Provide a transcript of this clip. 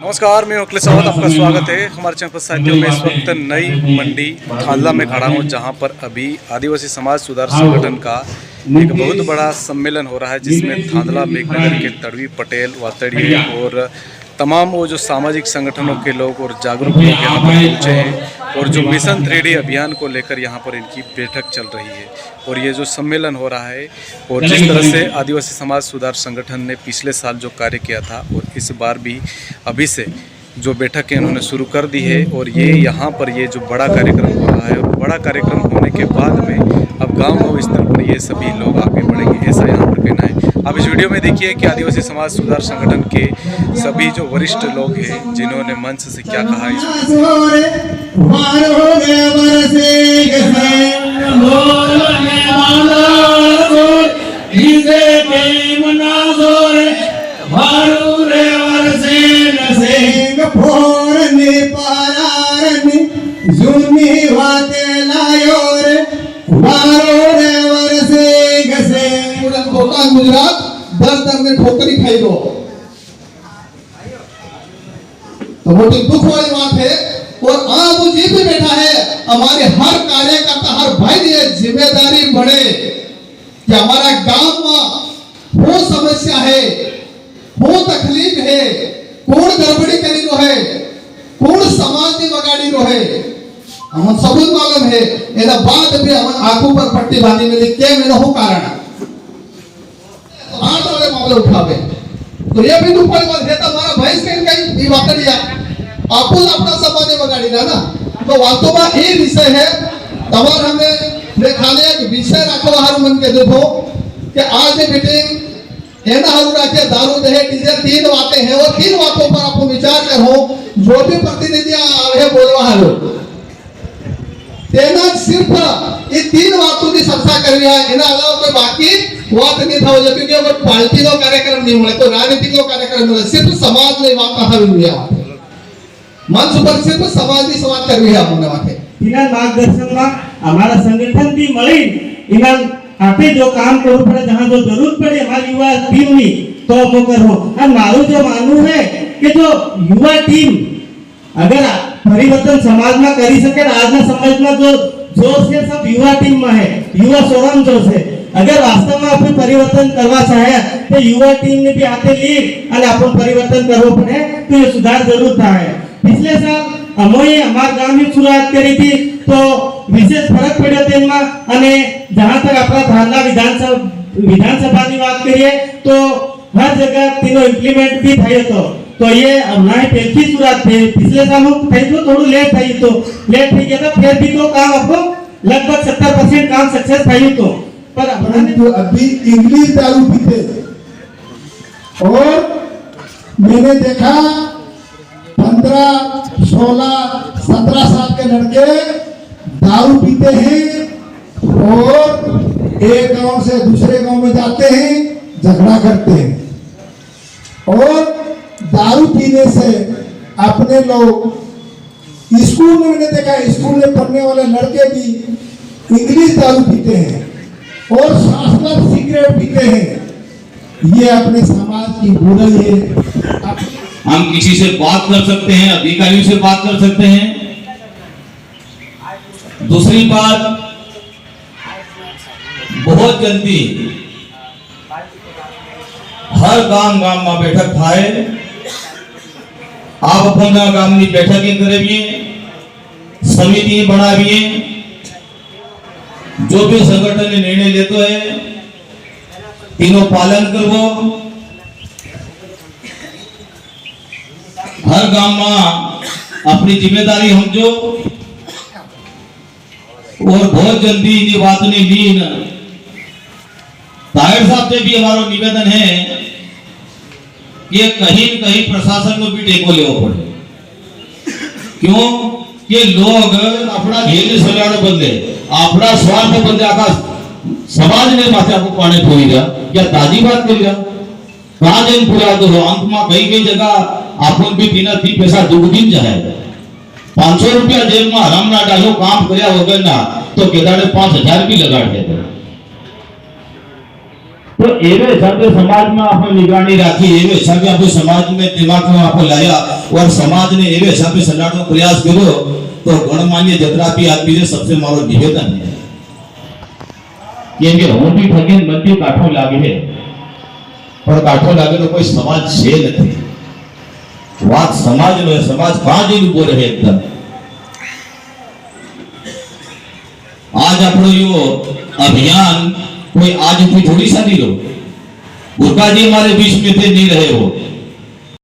नमस्कार, मैं अखिलेश सावत, आपका स्वागत है हमारे चैनल पर। साथियों, मैं इस वक्त नई मंडी थांदला में खड़ा हूँ, जहाँ पर अभी आदिवासी समाज सुधार संगठन का एक बहुत बड़ा सम्मेलन हो रहा है, जिसमें थांदला मेघनगर के तड़वी, पटेल, वातड़ी और तमाम वो जो सामाजिक संगठनों के लोग और जागरूक लोग यहाँ पर पहुँचे हैं और जो मिशन 3D अभियान को लेकर यहाँ पर इनकी बैठक चल रही है। और ये जो सम्मेलन हो रहा है और जिस तरह से आदिवासी समाज सुधार संगठन ने पिछले साल जो कार्य किया था और इस बार भी अभी से जो बैठक है उन्होंने शुरू कर दी है। और ये यहाँ पर ये जो बड़ा कार्यक्रम हो रहा है और बड़ा कार्यक्रम होने के बाद में अब गाँव स्तर पर ये सभी लोग आगे बढ़ेंगे, ऐसा यहाँ पर कहना है। आप इस वीडियो में देखिए कि आदिवासी समाज सुधार संगठन के सभी जो वरिष्ठ लोग हैं जिन्होंने मंच से क्या कहा गुजरात दर दर में ठोकरी खाई दो, तो मोटी दुख वाली बात है। और आप जी भी बैठा है, हमारे हर कार्यकर्ता, हर भाई ये जिम्मेदारी बढ़े कि हमारा गांव में वो समस्या है, वो तकलीफ है, कौन गड़बड़ी करी रो है, कौन समाज की बगाड़ी रो है, हम सबूत मालूम है। एदा बात भी हम आंखों पर पट्टी बांधी मिली के में हो कारण आठ वाले मामले उठावे, तो ये भी दुख वाली बात है। हमारा भैंस के कहीं वाकड़िया आपको अपना समाज बगाड़ी ना, तो वास्तव में ये विषय है। तबार हमें देखा लिया कि विषय रखो हर मन के देखो कि आज मीटिंग है ना, हर रखे दारू दहे डीजल, तीन बातें हैं और तीन बातों पर आपको विचार करो। जो भी प्रतिनिधि आवे बोलवा हलो तेना सिर्फ ये तीन बातों की चर्चा करनी है, इना अलावा कोई बाकी बात नहीं था। क्योंकि अगर पार्टी का कार्यक्रम नहीं हुआ तो राजनीति का कार्यक्रम नहीं, सिर्फ समाज में बात कहा हुई है। मंच पर सिर्फ समाज की समाज कर रही है हमने बातें इना मार्गदर्शन में हमारा संगठन भी मળી इना आपे जो काम करू पड़े, जहां जो जरूरत पड़े हमारी युवा टीम नी तो वो करो। और मारू जो मानू है कि जो युवा टीम अगर परिवर्तन समाज में करी सके, आज ना समाज में जो जोश है सब युवा टीम में है, युवा सोरम जोश है। अगर वास्तव में अपन परिवर्तन करवा चाहे तो युवा टीम ने भी हाथे ली और अपन परिवर्तन करવો पड़े, तो ये सुधार जरूर था है। पिछले साल अमोए हमारे गांव में शुरुआत करी थी तो विशेष फर्क पड़े तेमा, અને जहां तक अपना थांदला विधानसभा की बात करिए तो हर जगह तीनों इम्प्लीमेंट भी थयो तो ये हमारी पहली शुरुआत थी। पिछले साल थई तो थोड़ा लेट थई, तो लेट थी गया था, फिर भी तो काम आपको लगभग 70% काम सक्सेस थई तो। पर तो अभी इंग्लिश दारू पीते और मैंने देखा 15, 16, 17 साल के लड़के दारू पीते हैं और एक गांव से दूसरे गांव में जाते हैं, झगड़ा करते हैं। और दारू पीने से अपने लोग स्कूल में, मैंने देखा स्कूल में पढ़ने वाले लड़के भी इंग्लिश दारू पीते हैं और शासक सिगरेट पीते हैं। ये अपने समाज की बुराई है। हम किसी से बात कर सकते हैं, अधिकारियों से बात कर सकते हैं। दूसरी बात, बहुत जल्दी हर गांव में बैठक थाए। आप अपना गांव की बैठकें करेंगे, समिति बनाइए, जो भी संगठन ने निर्णय लेते हैं तीनों पालन करवो। हर गांव में अपनी जिम्मेदारी समझो और बहुत जल्दी ये बात ने लीन। ताहिर साहब से भी हमारा निवेदन है कि कहीं न कहीं प्रशासन को भी टेको लेना पड़े। क्यों कि लोग अपना घेर सजाने बदले अपना स्वार्थ बदले आका समाज ने माथे को पाने खोई गया, क्या ताजी बात कर लिया कहा जन पूरा तो अंत में कई जगह आपन भी तीना तीन पैसा दुगुनी जाए। 500 रुपया जेब में हराम ना डालो, काम कर्या वगर ना तो केदाड़े 5000 भी लगा दे। तो तो एवे हिसाबे समाज में आपने निगरानी राखी, एवे हिसाबे आपने समाज में दिमाग में आपने लाया और समाज ने एवे हिसाबे सलाहनो प्रयास करो तो गणमान्य जतरा भी आदमी से सबसे मारो निवेदन है कि હું બી ભગીન મંદી કાઠો લાગે છે પણ કાઠો લાગે તો કોઈ સમાજ છે નથી વાત સમાજનો છે સમાજ કાં જઈને ઉભો રહે એકદમ आज આપણો यो अभियान कोई आज की थोड़ी सा नहीं हो गुरका जी हमारे बीच में थे नहीं रहे हो